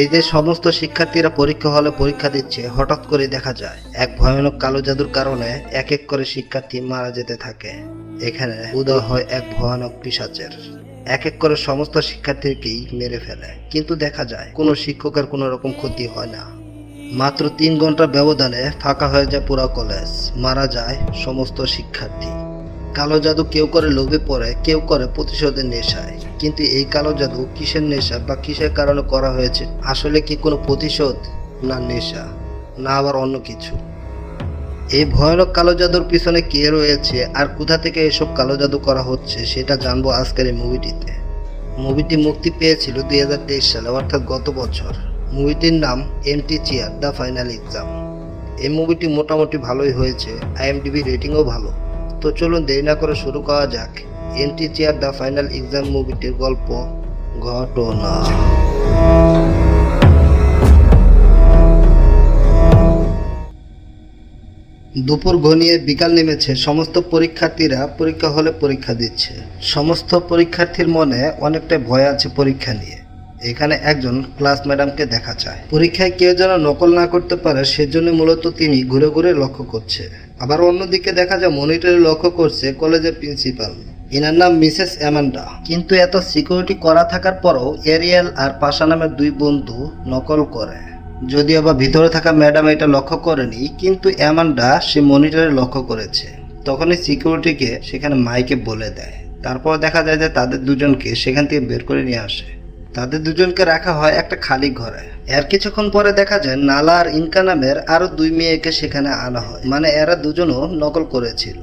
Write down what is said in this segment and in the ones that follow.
এই যে সমস্ত শিক্ষার্থীরা পরীক্ষা হলে পরীক্ষা দিচ্ছে, হঠাৎ করে দেখা যায় এক ভয়ানক কালো জাদুর কারণে এক এক করে শিক্ষার্থী মারা যেতে থাকে। এখানে উদয় হয় এক ভয়ানক পিশাচের, এক এক করে সমস্ত শিক্ষার্থীকেই মেরে ফেলে। কিন্তু দেখা যায় কোনো শিক্ষকের কোনো রকম ক্ষতি হয় না। মাত্র 3 ঘন্টার ব্যবধানে ফাঁকা হয়ে যায় পুরো কলেজ, মারা যায় সমস্ত শিক্ষার্থী। কালো জাদু কেউ করে লোভে পড়ে, কেউ করে প্রতিশোধের নেশায়। কিন্তু এই কালো জাদু কিসের নেশা বা কিসের কারণে করা হয়েছে? আসলে কি কোনো প্রতিশোধ, না নেশা, না আবার অন্য কিছু? এই ভয়ানক কালো জাদুর পিছনে কে রয়েছে আর কোথা থেকে এসব কালো জাদু করা হচ্ছে সেটা জানবো আজকের এই মুভিটিতে। মুভিটি মুক্তি পেয়েছিল 2023 সালে, অর্থাৎ গত বছর। মুভিটির নাম Empty Chair the Final Exam. এই মুভিটি মোটামুটি ভালোই হয়েছে, IMDb রেটিংও ভালো। তো চলুন দেরি না করে শুরু করা যাক Empty Chair the Final Exam মুভিটির গল্প ঘটনা। দুপুর ঘনিয়ে বিকাল নেমেছে, সমস্ত পরীক্ষার্থীরা পরীক্ষা হলে পরীক্ষা দিচ্ছে। সমস্ত পরীক্ষার্থীর মনে অনেকটা ভয় আছে পরীক্ষা নিয়ে। এখানে একজন ক্লাস ম্যাডামকে দেখা যায়। পরীক্ষায় কেউ যেন নকল না করতে পারে সেজন্য মূলত তিনি ঘুরে ঘুরে লক্ষ্য করছে। আবার অন্যদিকে দেখা যায় মনিটরে লক্ষ্য করছে কলেজের প্রিন্সিপাল, এনার নাম মিসেস অ্যামান্ডা। কিন্তু এত সিকিউরিটি করা থাকার পরও এরিয়েল আর পাশা নামের 2 বন্ধু নকল করে। যদিও বা ভিতরে থাকা ম্যাডাম এটা লক্ষ্য করেনি, কিন্তু অ্যামান্ডা সে মনিটরে লক্ষ্য করেছে। তখনই সিকিউরিটিকে সেখানে মাইকে বলে দেয়। তারপর দেখা যায় যে তাদের দুজনকে সেখান থেকে বের করে নিয়ে আসে। তাদের দুজনকে রাখা হয় একটা খালি ঘরে। এর কিছুক্ষণ পরে দেখা যায় নালা আর ইনকা নামের আরো 2 মেয়েকে সেখানে আনা হয়, মানে এরা দুজনও নকল করেছিল।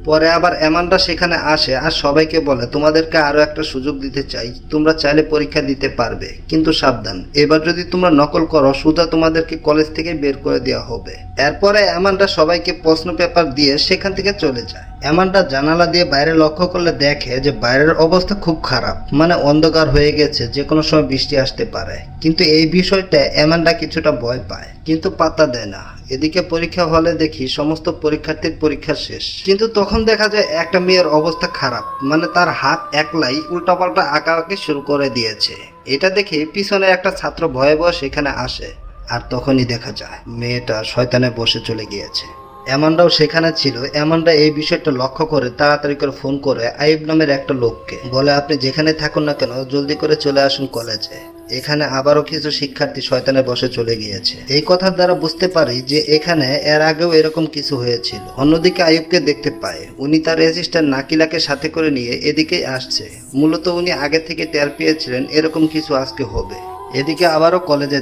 পরে আবার অ্যামান্ডা সেখানে আসে আর সবাইকে বলে, তোমাদেরকে আরো একটা সুযোগ দিতে চাই, তোমরা চাইলে পরীক্ষা দিতে পারবে, কিন্তু সাবধান, এবার যদি তোমরা নকল করো সোজা তোমাদেরকে কলেজ থেকে বের করে দেওয়া হবে। এরপরে অ্যামান্ডা সবাইকে প্রশ্ন পেপার দিয়ে সেখান থেকে চলে যায়। অ্যামান্ডা জানালা দিয়ে বাইরে লক্ষ্য করলে দেখে যে বাইরের অবস্থা খুব খারাপ, মানে অন্ধকার হয়ে গেছে, যে কোনো সময় বৃষ্টি আসতে পারে। কিন্তু এই বিষয়টা অ্যামান্ডা কিছুটা ভয় পায়, কিন্তু পাত্তা দেয় না। এদিকে পরীক্ষা হলে দেখি সমস্ত পরীক্ষার্থীর পরীক্ষা শেষ, কিন্তু তখন দেখা যায় একটা মেয়ের অবস্থা খারাপ, মানে তার হাত একলাই উল্টাপাল্টা আঁকাআঁকি শুরু করে দিয়েছে। এটা দেখে পিছনে একটা ছাত্র ভয়ে ভয়ে সেখানে আসে, আর তখনই দেখা যায় মেয়েটা শয়তানে বসে চলে গিয়েছে। অ্যামান্ডাও সেখানে ছিল। অ্যামান্ডা এই বিষয়টা লক্ষ্য করে তাড়াতাড়ি করে ফোন করে আইয়ুব নামের একটা লোককে, বলে আপনি যেখানে থাকুন না কেন জলদি করে চলে আসুন কলেজে। এখানে আবারও কিছু শিক্ষার্থী শয়তানে বসে চলে গিয়েছে। এই কথার দ্বারা বুঝতে পারি যে এখানে এর আগেও এরকম কিছু হয়েছিল। অন্যদিকে আইয়ুবকে দেখতে পায়, উনি তার রেজিস্টার নাকিলাকে সাথে করে নিয়ে এদিকেই আসছে। মূলত উনি আগে থেকে টের পেয়েছিলেন এরকম কিছু আজকে হবে। এদিকে আবারও কলেজে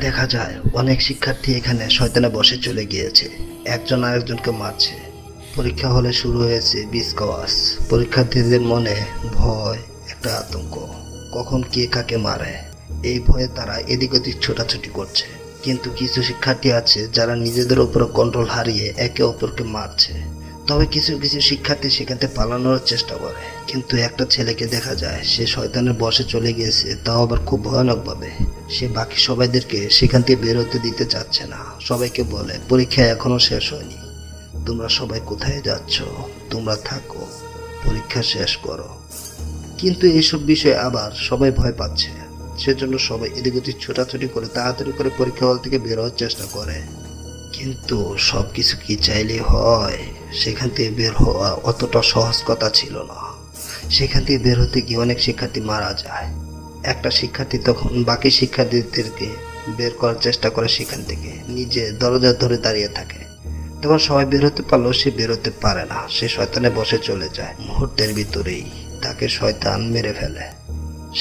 দেখা যায় অনেক শিক্ষার্থী এখানে শয়তানে বসে চলে গিয়েছে, একজন আরেকজনকে মারছে। পরীক্ষা হলে শুরু হয়েছে বিস্কওয়াস। পরীক্ষার্থীদের মনে ভয়, একটা আতঙ্ক, কখন কে কাকে মারে, এই ভয়ে তারা এদিক ওদিক ছোটাছুটি করছে। কিন্তু কিছু শিক্ষার্থী আছে যারা নিজেদের উপর কন্ট্রোল হারিয়ে একে অপরকে মারছে। তবে কিছু কিছু শিক্ষার্থী সেখান থেকে পালানোর চেষ্টা করে। কিন্তু একটা ছেলেকে দেখা যায় সে শয়তানের বশে চলে গিয়েছে, তাও আবার খুব ভয়ানকভাবে। সে বাকি সবাইদেরকে সেখান থেকে বের হতে দিতে চাচ্ছে না। সবাইকে বলে, পরীক্ষা এখনো শেষ হয়নি, তোমরা সবাই কোথায় যাচ্ছ, তোমরা থাকো, পরীক্ষা শেষ করো। কিন্তু এইসব বিষয়ে আবার সবাই ভয় পাচ্ছে, সেজন্য সবাই এদিক ওদিক ছোটাছুটি করে তাড়াতাড়ি করে পরীক্ষা হল থেকে বের হওয়ার চেষ্টা করে। কিন্তু সবকিছু কি চাইলে হয়? সেখান থেকে বের হওয়া অতটা সহজ কথা ছিল না। সেখান থেকে বের হতে গিয়ে অনেক শিক্ষার্থী মারা যায়। একটা শিক্ষার্থী তখন বাকি শিক্ষার্থীদেরকে বের করার চেষ্টা করে, সেখান থেকে নিজে দরজা ধরে দাঁড়িয়ে থাকে। তখন সবাই বের হতে পারলেও সে বের হতে পারে না, সে শয়তানে বসে চলে যায়। মুহূর্তের ভিতরেই তাকে শয়তান মেরে ফেলে।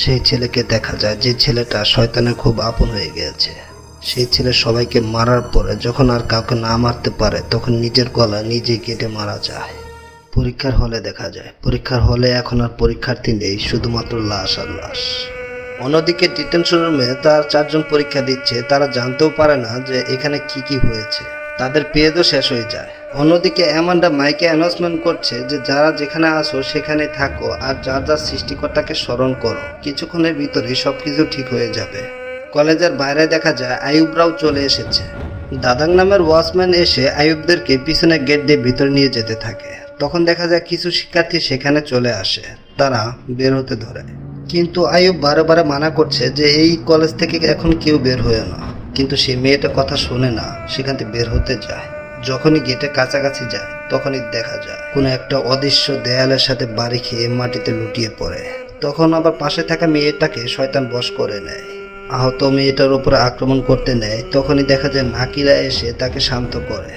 সেই ছেলেকে দেখা যায়, যে ছেলেটা শয়তানের খুব আপন হয়ে গিয়েছে। সেই ছেলে সবাইকে মারার পরে যখন আর কাউকে না মারতে পারে তখন নিজের গলা নিজে কেটে মারা যায়। পরীক্ষার হলে দেখা যায়, পরীক্ষার হলে এখন আর পরীক্ষার্থী নেই, শুধুমাত্র লাশ আর লাশ। অন্যদিকে ডিটেনশন রুমে তার 4 জন পরীক্ষা দিচ্ছে, তারা জানতেও পারে না যে এখানে কি হয়েছে, তাদের পেজও শেষ হয়ে যায়। অন্যদিকে অ্যামান্ডা মাইকে অ্যানাউন্সমেন্ট করছে যে যারা যেখানে আসো সেখানে থাকো, আর যার যার সৃষ্টিকর্তাকে স্মরণ করো, কিছুক্ষণের ভিতরেই সবকিছু ঠিক হয়ে যাবে। কলেজের বাইরে দেখা যায় আইয়ুবরাও চলে এসেছে। দাদাং নামের ওয়াচম্যান এসে আইয়ুবদেরকে পিছনে গেট দিয়ে ভিতরে নিয়ে যেতে থাকে। তখন দেখা যায় কিছু শিক্ষার্থী সেখানে চলে আসে, তারা বের হতে ধরে। কিন্তু আইয়ুব বারে বারে মানা করছে যে এই কলেজ থেকে এখন কেউ বের হয়ে না, কিন্তু সেই মেয়েটা কথা শোনে না, সেখান থেকে বের হতে যায়। যখনই গেটে কাছাকাছি যায় তখনই দেখা যায় কোনো একটা অদৃশ্য দেয়ালের সাথে বাড়ি খেয়ে মাটিতে লুটিয়ে পড়ে। তখন আবার পাশে থাকা মেয়েটাকে শয়তান বশ করে নেয়। আহত মেয়েটার উপরে আক্রমণ করতে নেয়, তখনই দেখা যায় নাকিলা এসে তাকে শান্ত করে।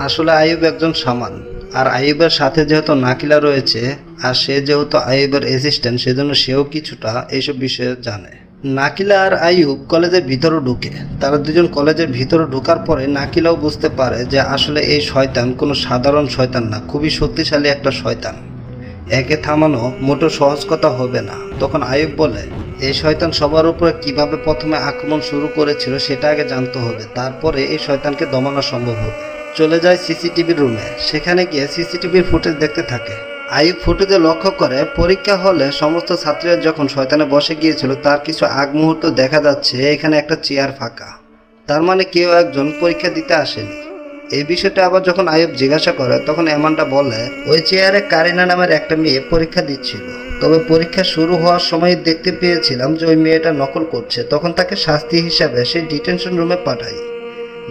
আসলে আইয়ুব একজন শামান, আর আইয়ুবের সাথে যেহেতু নাকিলা রয়েছে আর সে যেহেতু আইয়ুবের অ্যাসিস্ট্যান্ট, সেজন্য সেও কিছুটা এইসব বিষয়ে জানে। নাকিলা আর আইয়ুব কলেজের ভিতরে ঢুকে। তারা দুজন কলেজের ভিতরে ঢোকার পরে নাকিলাও বুঝতে পারে যে আসলে এই শয়তান কোনো সাধারণ শয়তান না, খুবই শক্তিশালী একটা শয়তান। একে থামানো মোটেও সহজ কথা হবে না। তখন আইয়ুব বলে, এই শয়তান সবার উপরে কিভাবে প্রথমে আক্রমণ শুরু করেছিল সেটা আগে জানতে হবে, তারপরে এই শয়তানকে দমানো সম্ভব হবে। চলে যায় সিসিটিভির রুমে। সেখানে গিয়ে সিসিটিভির ফুটেজ দেখতে থাকে। আইয়ুব ফুটেজে লক্ষ্য করে পরীক্ষা হলে সমস্ত ছাত্রীরা যখন শয়তানে বসে গিয়েছিল তার কিছু আগ মুহূর্ত দেখা যাচ্ছে এখানে একটা চেয়ার ফাঁকা। তার মানে কেউ একজন পরীক্ষা দিতে আসেনি। এই বিষয়টা আবার যখন আইয়ুব জিজ্ঞাসা করে তখন এমান্ডা বলে, ওই চেয়ারে কারিনা নামের একটা মেয়ে পরীক্ষা দিচ্ছিল, তবে পরীক্ষা শুরু হওয়ার সময় দেখতে পেয়েছিলাম যে ওই মেয়েটা নকল করছে। তখন তাকে শাস্তি হিসাবে সেই ডিটেনশন রুমে পাঠাই।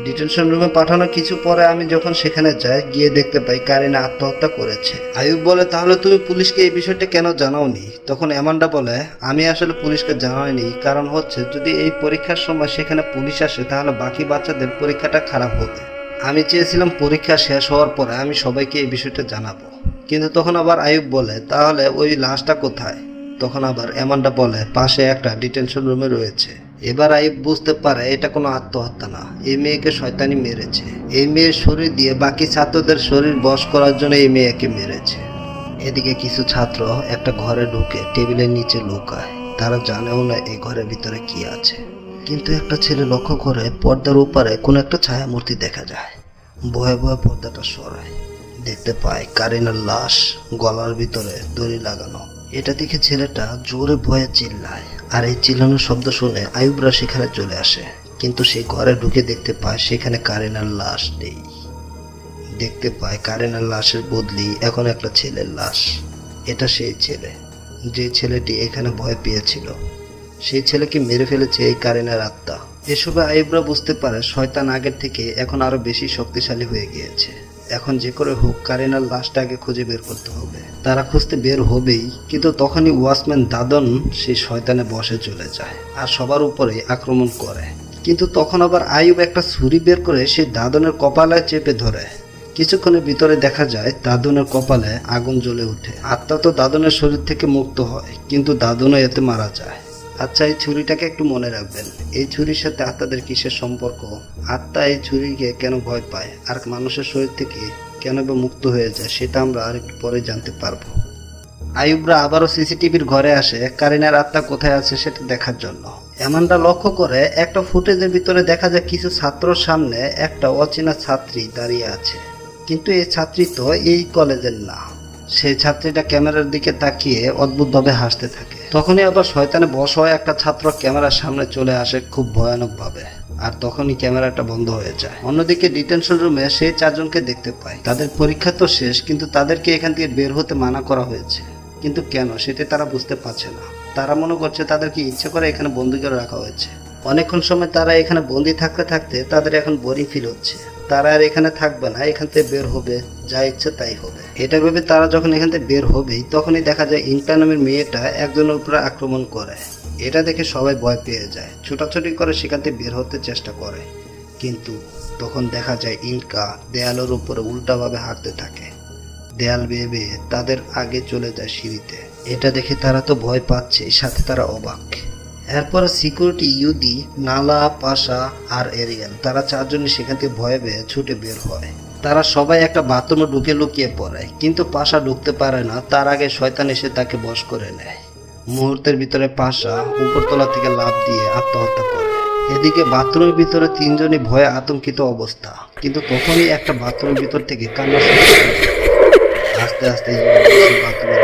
ডিটেনশন রুমে পাঠানোর কিছু পরে আমি যখন সেখানে যাই, গিয়ে দেখতে পাই কারিনা আত্মহত্যা করেছে। আইয়ুব বলে, তাহলে তুমি পুলিশকে এই বিষয়টা কেন জানাওনি? তখন এমান্ডা বলে, আমি আসলে পুলিশকে জানাইনি, কারণ হচ্ছে যদি এই পরীক্ষার সময় সেখানে পুলিশ আসে তাহলে বাকি বাচ্চাদের পরীক্ষাটা খারাপ হবে। আমি চেয়েছিলাম পরীক্ষা শেষ হওয়ার পরে আমি সবাইকে এই বিষয়টা জানাবো। কিন্তু তখন আবার আইয়ুব বলে, তাহলে ওই লাশটা কোথায়? তখন আবার এমান্ডা বলে, পাশে একটা ডিটেনশন রুমে রয়েছে। এবার আইয়ুব বুঝতে পারে এটা কোনো আত্মহত্যা না, এই মেয়েকে শয়তানি মেরেছে। এই মেয়ের শরীর দিয়ে বাকি ছাত্রদের শরীর বশ করার জন্য এই মেয়েকে মেরেছে। এদিকে কিছু ছাত্র একটা ঘরে ঢুকে টেবিলের নিচে লুকায়। তারা জানেও না এই ঘরের ভিতরে কি আছে। কিন্তু একটা ছেলে লক্ষ্য করে পর্দার উপরে কোনো একটা ছায়ামূর্তি দেখা যায়। ভয়ে ভয়ে পর্দাটা সরায়, দেখতে পায় কারিনার লাশ, গলার ভিতরে দড়ি লাগানো। এটা দেখে ছেলেটা জোরে ভয়ে চিল্লায়, আর এই চিল্লানোর শব্দ শুনে আইয়ুবরা সেখানে চলে আসে। কিন্তু সেই ঘরে ঢুকে দেখতে পায় সেখানে কারিনার লাশ নেই। দেখতে পায় কারিনার লাশের বদলি এখন একটা ছেলের লাশ। এটা সেই ছেলে, যে ছেলেটি এখানে ভয় পেয়েছিল। সেই ছেলেকে মেরে ফেলেছে এই কারিনার আত্মা। এসবে আইয়ুবরা বুঝতে পারে শয়তান আগের থেকে এখন আরো বেশি শক্তিশালী হয়ে গিয়েছে। এখন যে করে হোক কারিনার লাশটা আগে খুঁজে বের করতে হবে। তারা খুঁজতে বের হবেই, কিন্তু তখনই ওয়াচম্যান দাদন সেই শয়তানে বসে চলে যায় আর সবার উপরে আক্রমণ করে। কিন্তু তখন আবার আইয়ুব একটা ছুরি বের করে সেই দাদনের কপালে চেপে ধরে। কিছুক্ষণের ভিতরে দেখা যায় দাদনের কপালে আগুন জ্বলে ওঠে। আত্মা তো দাদনের শরীর থেকে মুক্ত হয়, কিন্তু দাদনও এতে মারা যায়। আচ্ছা, এই ছুরিটাকে একটু মনে রাখবেন। এই ছুরির সাথে আত্মাদের কিসের সম্পর্ক? আত্মা এই ছুরিকে কেন ভয় পায় আর মানুষের শরীর থেকে কেন বা মুক্ত হয়ে যায় সেটা আমরা আর একটু পরে জানতে পারবো। আইয়ুবরা আবারও সিসিটিভির ঘরে আসে কারিনার আত্মা কোথায় আছে সেটা দেখার জন্য। এমান্ডা লক্ষ্য করে একটা ফুটেজের ভিতরে দেখা যায় কিছু ছাত্রর সামনে একটা অচেনা ছাত্রী দাঁড়িয়ে আছে, কিন্তু এই ছাত্রী তো এই কলেজের না। সেই ছাত্রীটা ক্যামেরার দিকে তাকিয়ে অদ্ভুতভাবে হাসতে থাকে। তখনই আবার শয়তানে বশ হয়ে একটা ছাত্র ক্যামেরার সামনে চলে আসে খুব ভয়ানক ভাবে, আর তখনই ক্যামেরাটা বন্ধ হয়ে যায়। অন্যদিকে ডিটেনশন রুমে সেই চারজনকে দেখতে পায়। তাদের পরীক্ষা তো শেষ, কিন্তু তাদেরকে এখান থেকে বের হতে মানা করা হয়েছে। কিন্তু কেন সেটা তারা বুঝতে পারছে না। তারা মনে করছে তাদেরকে ইচ্ছে করে এখানে বন্দি করে রাখা হয়েছে। অনেকক্ষণ সময় তারা এখানে বন্দি থাকতে থাকতে তাদের এখন বোরিং ফিল হচ্ছে। তারা আর এখানে থাকবে না, এখান থেকে বের হবে, যা ইচ্ছে তাই হবে। এটা ভেবে তারা যখন এখান থেকে বের হবেই তখনই দেখা যায় ইনকা নামের মেয়েটা একজনের উপরে আক্রমণ করে। এটা দেখে সবাই ভয় পেয়ে যায়, ছোটাছুটি করে সেখান থেকে বের হতে চেষ্টা করে। কিন্তু তখন দেখা যায় ইনকা দেয়ালের উপরে উল্টাভাবে হাঁটতে থাকে। দেয়াল বেয়ে বেয়ে তাদের আগে চলে যায় সিঁড়িতে। এটা দেখে তারা তো ভয় পাচ্ছে, সাথে তারা অবাক। এরপরে সিকিউরিটি ইউদি, নালা, পাশা আর এরিয়াল, তারা চারজনই সেখান থেকে ভয়ে পেয়ে ছুটে বের হয়। তারা সবাই একটা বাথরুমে ঢুকে লুকিয়ে পড়ে, কিন্তু পাশা ঢুকতে পারে না। তার আগে শয়তান এসে তাকে বশ করে নেয়। মুহূর্তের ভিতরে পাশা উপরতলা থেকে লাফ দিয়ে আত্মহত্যা করে। এদিকে বাথরুমের ভিতরে তিনজনই ভয়ে আতঙ্কিত অবস্থা। কিন্তু তখনই একটা বাথরুমের ভিতর থেকে কান্না আস্তে আস্তে বাথরুমে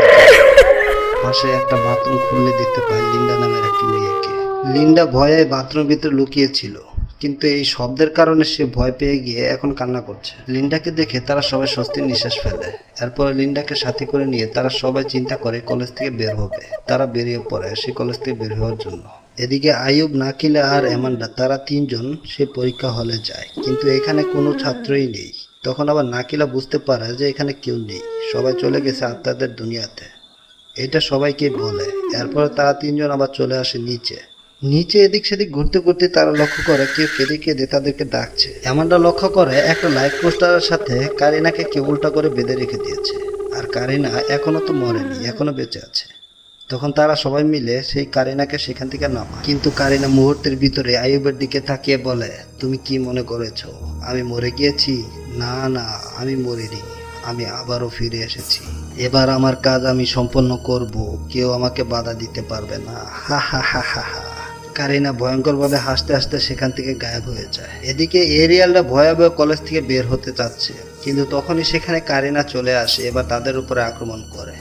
পাশে একটা বাথরুম খুললে দেখতে পায় লিন্ডা নামের একটি মেয়েকে। লিন্ডা ভয়ে বাথরুমের ভিতরে লুকিয়েছিল, কিন্তু এই শব্দের কারণে সে ভয় পেয়ে গিয়ে এখন কান্না করছে। লিন্ডাকে দেখে তারা সবাই স্বস্তির নিঃশ্বাস ফেলে। এরপরে লিন্ডাকে সাথে করে নিয়ে তারা সবাই চিন্তা করে কলেজ থেকে বের হবে। তারা বেরিয়ে পড়ে সেই কলেজ থেকে বের হওয়ার জন্য। এদিকে আইয়ুব, নাকিলা আর অ্যামান্ডা তারা তিনজন সে পরীক্ষা হলে যায়, কিন্তু এখানে কোনো ছাত্রই নেই। তখন আবার নাকিলা বুঝতে পারে যে এখানে কেউ নেই, সবাই চলে গেছে আত্মাদের দুনিয়াতে। এটা সবাইকে বলে। এরপরে তারা তিনজন আবার চলে আসে নিচে। এদিক সেদিক ঘুরতে ঘুরতে তারা লক্ষ্য করে কেউ কেঁদে কেঁদে তাদেরকে ডাকছে। এমনটা লক্ষ্য করে একটা লাইট পোস্টারের সাথে কারিনাকে কেউ উল্টা করে বেঁধে রেখে দিয়েছে। আর কারিনা এখনো তো মরেনি, এখনো বেঁচে আছে। তখন তারা সবাই মিলে সেই কারিনাকে সেখান থেকে নামায়, কিন্তু কারিনা মুহূর্তের ভিতরে আইয়ুবের দিকে তাকিয়ে বলে, তুমি কি মনে করেছো আমি মরে গিয়েছি? না না, আমি মরিনি, আমি আবারও ফিরে এসেছি। এবার আমার কাজ আমি সম্পন্ন করব, কেউ আমাকে বাধা দিতে পারবে না। হা হা হা হা হা। কারিনা ভয়ঙ্করভাবে হাসতে হাসতে সেখান থেকে গায়েব হয়ে যায়। এদিকে এরিয়ালরা ভয়াবহ কলেজ থেকে বের হতে চাচ্ছে, কিন্তু তখনই সেখানে কারিনা চলে আসে। এবার তাদের উপরে আক্রমণ করে।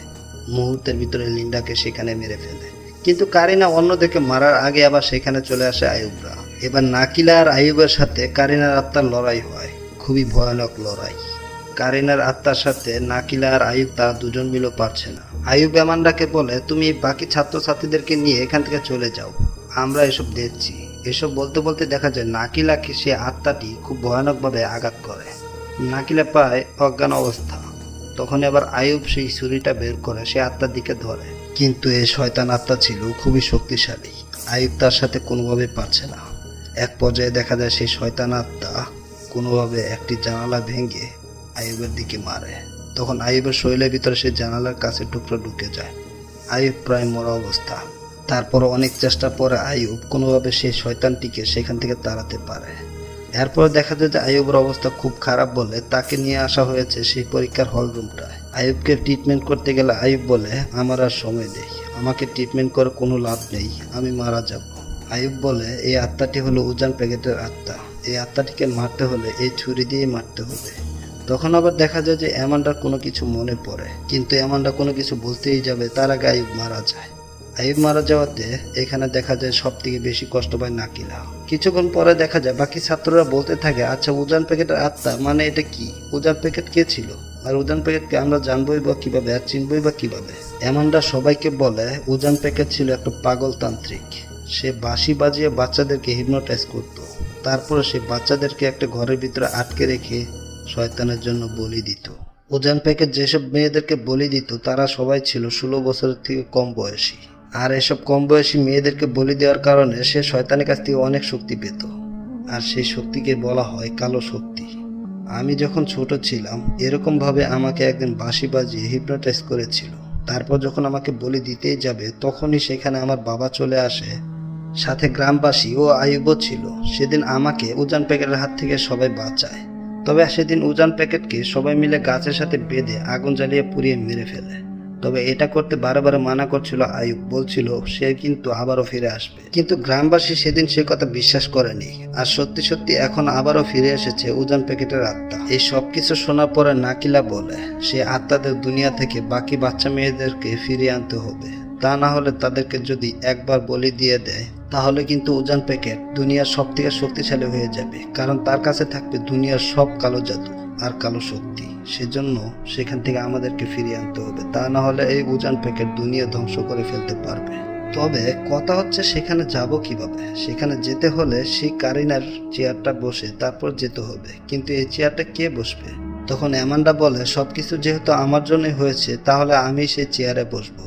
মুহূর্তের ভিতরে লিন্ডাকে সেখানে মেরে ফেলে, কিন্তু কারিনা অন্যদিকে মারার আগে আবার সেখানে চলে আসে আইয়ুবরা। এবার নাকিলা আর আইয়ুবের সাথে কারিনার আত্মার লড়াই হয়, খুবই ভয়ানক লড়াই। কারিনার আত্মার সাথে নাকিলা আর আইয়ুব তারা দুজন মিলেও পারছে না। আইয়ুব অ্যামান্ডাকে বলে, তুমি বাকি ছাত্রছাত্রীদেরকে নিয়ে এখান থেকে চলে যাও, আমরা এসব দেখছি। এসব বলতে বলতে দেখা যায় নাকিলাকে সে আত্মাটি খুব ভয়ানকভাবে আঘাত করে। নাকিলা পায় অজ্ঞান অবস্থা। তখন আবার আইয়ুব সেই ছুরিটা বের করে সে আত্মার দিকে ধরে, কিন্তু এই শয়তান আত্মা ছিল খুবই শক্তিশালী। আইয়ুব তার সাথে কোনোভাবে পারছে না। এক পর্যায়ে দেখা যায় সেই শয়তান আত্মা কোনোভাবে একটি জানালা ভেঙে আইয়ুবের দিকে মারে। তখন আইয়ুবের শরীরের ভিতরে সেই জানালার কাছে টুকরো ঢুকে যায়। আইয়ুব প্রায় মরা অবস্থা। তারপর অনেক চেষ্টার পরে আইয়ুব কোনোভাবে সেই শয়তানটিকে সেখান থেকে তাড়াতে পারে। এরপর দেখা যায় যে আইয়ুবের অবস্থা খুব খারাপ বলে তাকে নিয়ে আসা হয়েছে সেই পরীক্ষার হল রুমটায়। আইয়ুবকে ট্রিটমেন্ট করতে গেলে আইয়ুব বলে, আমার আর সময় নেই, আমাকে ট্রিটমেন্ট করে কোনো লাভ নেই, আমি মারা যাব। আইয়ুব বলে, এই আত্মাটি হলো উজান প্যাকেটের আত্মা, এই আত্মাটিকে মারতে হলে এই ছুরি দিয়ে মারতে হবে। তখন আবার দেখা যায় যে অ্যামান্ডার কোনো কিছু মনে পড়ে, কিন্তু অ্যামান্ডা কোনো কিছু বলতেই যাবে তার আগে আইয়ুব মারা যায়। আইয়ুব মারা যাওয়াতে এখানে দেখা যায় সব থেকে বেশি কষ্ট পায় নাকিলা। কিছুক্ষণ পরে দেখা যায় বাকি ছাত্ররা বলতে থাকে, আচ্ছা উজান প্যাকেটের আত্মা মানে এটা কি? উজান প্যাকেট কে ছিল? আর উজান প্যাকেটকে আমরা জানবই বা কিভাবে, আর চিনবই বা কিভাবে? অ্যামান্ডা সবাইকে বলে, উজান প্যাকেট ছিল একটা পাগল তান্ত্রিক। সে বাঁশি বাজিয়ে বাচ্চাদেরকে হিপনোটাইজ করত। তারপরে সে বাচ্চাদেরকে একটা ঘরের ভিতরে আটকে রেখে শয়তানের জন্য বলি দিত। উজান প্যাকেট যেসব মেয়েদেরকে বলি দিত তারা সবাই ছিল 16 বছরের থেকে কম বয়সী। আর এসব কম বয়সী মেয়েদেরকে বলি দেওয়ার কারণে সে শয়তানের কাছ থেকে অনেক শক্তি পেত, আর সেই শক্তিকে বলা হয় কালো শক্তি। আমি যখন ছোট ছিলাম এরকম ভাবে আমাকে একদিন বাঁশি বাজিয়ে হিপনোটাইজ করেছিল। তারপর যখন আমাকে বলি দিতেই যাবে তখনই সেখানে আমার বাবা চলে আসে, সাথে গ্রামবাসী ও আইয়ুবও ছিল। সেদিন আমাকে উজান প্যাকেটের হাত থেকে সবাই বাঁচায়। তবে সেদিন উজান প্যাকেটকে সবাই মিলে গাছের সাথে বেঁধে আগুন জ্বালিয়ে পুড়িয়ে মেরে ফেলে। তবে এটা করতে বারে বারে মানা করছিল আইয়ুব, বলছিল সে কিন্তু আবারও ফিরে আসবে। কিন্তু গ্রামবাসী সেদিন সে কথা বিশ্বাস করেনি। আর সত্যি সত্যি এখন আবারও ফিরে এসেছে উজান প্যাকেটের আত্মা। এই সবকিছু শোনার পরে নাকিলা বলে, সে আত্মাদের দুনিয়া থেকে বাকি বাচ্চা মেয়েদেরকে ফিরিয়ে আনতে হবে। তা না হলে তাদেরকে যদি একবার বলি দিয়ে দেয় তাহলে কিন্তু উজান প্যাকেট দুনিয়ার সব থেকে শক্তিশালী হয়ে যাবে, কারণ তার কাছে থাকবে দুনিয়ার সব কালো জাদু আর কালো শক্তি। সেজন্য সেখান থেকে আমাদেরকে ফিরিয়ে আনতে হবে, তা না হলে এই উজান প্যাকেট দুনিয়া ধ্বংস করে ফেলতে পারবে। তবে কথা হচ্ছে সেখানে যাব কিভাবে? সেখানে যেতে হলে সেই কারিনার চেয়ারটা বসে তারপর যেতে হবে, কিন্তু এই চেয়ারটা কে বসবে? তখন অ্যামান্ডা বলে, সবকিছু যেহেতু আমার জন্যই হয়েছে তাহলে আমি সেই চেয়ারে বসবো।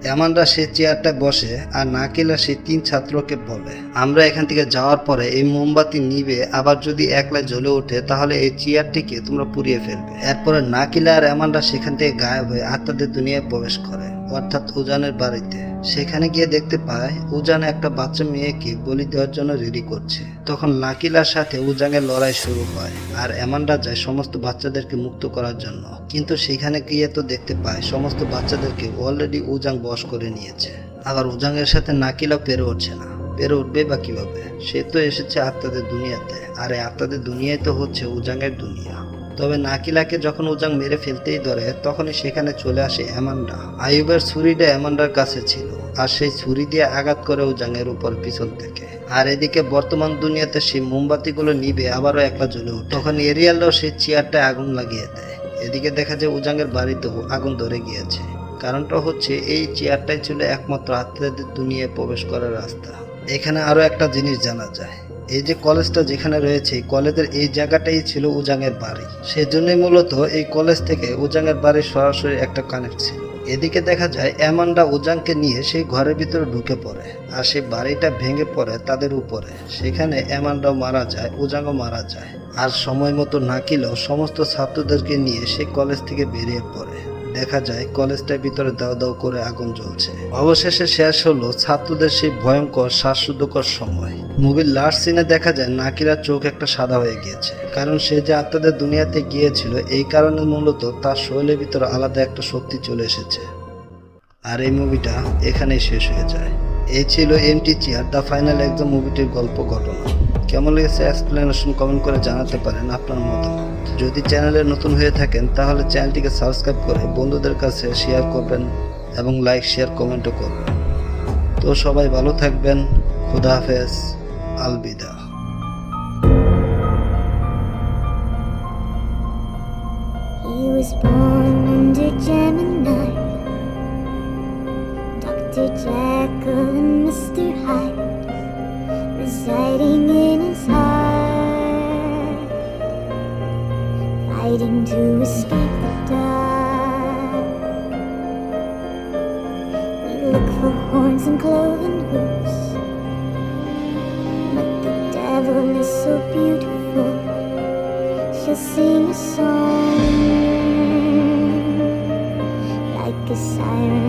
অ্যামান্ডা সেই চেয়ারটায় বসে আর নাকিলা সেই 3 ছাত্রকে বলে, আমরা এখান থেকে যাওয়ার পরে এই মোমবাতি নিভে আবার যদি একলাই জ্বলে ওঠে তাহলে এই চেয়ারটিকে তোমরা পুড়িয়ে ফেলবে। এরপরে নাকিলা আর অ্যামান্ডা সেখান থেকে গায়েব হয়ে আত্মাদের দুনিয়ায় প্রবেশ করে, অর্থাৎ উজানের বাড়িতে। সেখানে গিয়ে দেখতে পায় উজান একটা বাচ্চা মেয়েকে বলি দেওয়ার জন্য রেডি করছে। তখন নাকিলার সাথে উজানের লড়াই শুরু হয় আর অ্যামান্ডা যায় সমস্ত বাচ্চাদেরকে মুক্ত করার জন্য। কিন্তু সেখানে গিয়ে তো দেখতে পায় সমস্ত বাচ্চাদেরকে অলরেডি উজাং বশ করে নিয়েছে। আবার উজাংয়ের সাথে নাকিলা পেরে উঠছে না, পেরে উঠবে বা কিভাবে? সে তো এসেছে আত্মাদের দুনিয়াতে, আর এই আত্মাদের দুনিয়ায় তো হচ্ছে উজাংয়ের দুনিয়া। তবে নাকিলাকে যখন উজাং মেরে ফেলতেই ধরে তখনই সেখানে চলে আসে অ্যামান্ডা। আইয়ুবের ছুরিটা অ্যামান্ডার কাছে ছিল আর সেই ছুরি দিয়ে আঘাত করে উজাংয়ের উপর পিছন থেকে। আর এদিকে বর্তমান দুনিয়াতে সেই মোমবাতিগুলো নিভে আবারও একলা জ্বলে ওঠে। তখন এরিয়ালরাও সেই চেয়ারটায় আগুন লাগিয়ে দেয়। এদিকে দেখা যায় উজাঙ্গের বাড়িতেও আগুন ধরে গিয়েছে। কারণটা হচ্ছে এই চেয়ারটাই ছিল একমাত্র আত্মাদের দুনিয়ায় প্রবেশ করার রাস্তা। এখানে আরো একটা জিনিস জানা যায়, এই যে কলেজটা যেখানে রয়েছে কলেজের এই জায়গাটাই ছিল উজাঙ্গের বাড়ি। সেজন্যই মূলত এই কলেজ থেকে উজাঙ্গের বাড়ির সরাসরি একটা কানেক্ট ছিল। এদিকে দেখা যায় অ্যামান্ডা উজাংকে নিয়ে সেই ঘরের ভিতরে ঢুকে পড়ে আর সেই বাড়িটা ভেঙে পড়ে তাদের উপরে। সেখানে অ্যামান্ডাও মারা যায়, উজাংও মারা যায়। আর সময় মতো নাকিলও সমস্ত ছাত্রদেরকে নিয়ে সেই কলেজ থেকে বেরিয়ে পড়ে। দেখা যায় কলেজটার ভিতরে দাও দাও করে আগুন জ্বলছে। অবশেষে শেষ হলো ছাত্রদের সেই ভয়ঙ্কর শ্বাসরুদ্ধকর সময়। মুভির লাস্ট সিনে দেখা যায় নাকিরার চোখ একটা সাদা হয়ে গিয়েছে, কারণ সে যে আত্মাদের দুনিয়াতে গিয়েছিল এই কারণে মূলত তার শরীরের ভিতরে আলাদা একটা শক্তি চলে এসেছে। আর এই মুভিটা এখানেই শেষ হয়ে যায়। এই ছিল Empty Chair the Final Exam মুভিটির গল্প ঘটনা। কেমন লেগেছে এক্সপ্লেনেশন কমেন্ট করে জানাতে পারেন আপনার মতামত। যদি চ্যানেলে নতুন হয়ে থাকেন তাহলে চ্যানেলটিকে সাবস্ক্রাইব করে বন্ধুদের কাছে শেয়ার করবেন এবং লাইক শেয়ার কমেন্টও করবেন। তো সবাই ভালো থাকবেন। খুদা হাফেজ। Alvida. He was born under Gemini, Dr. Jekyll and Mr. Hyde, residing in his heart, fighting to escape the dark. We look for horns and cloven hooves, but the devil is so beautiful, she'll sing a song like a siren